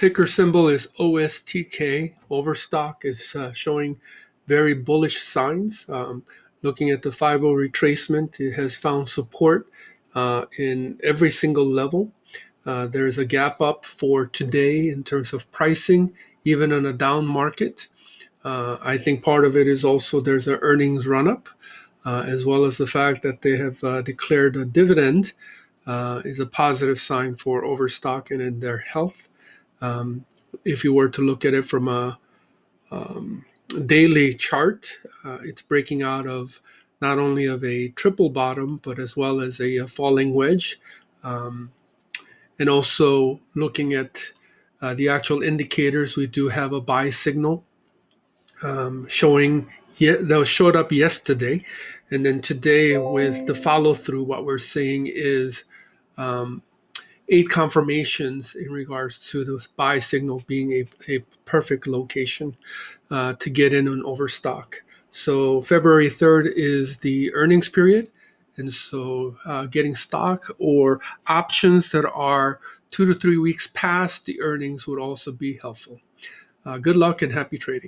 ticker symbol is OSTK. Overstock is showing very bullish signs. Looking at the 5-0 retracement, it has found support in every single level. There's a gap up for today in terms of pricing, even in a down market. I think part of it is also there's an earnings run up, as well as the fact that they have declared a dividend is a positive sign for Overstock and in their health. Um, if you were to look at it from a daily chart, it's breaking out of not only of a triple bottom, but as well as a falling wedge. Um, and also looking at the actual indicators, we do have a buy signal showing that showed up yesterday, and then today with the follow through, what we're seeing is um, 8 confirmations in regards to the buy signal being a perfect location to get in on Overstock. So February 3rd is the earnings period. And so getting stock or options that are 2 to 3 weeks past the earnings would also be helpful. Good luck and happy trading.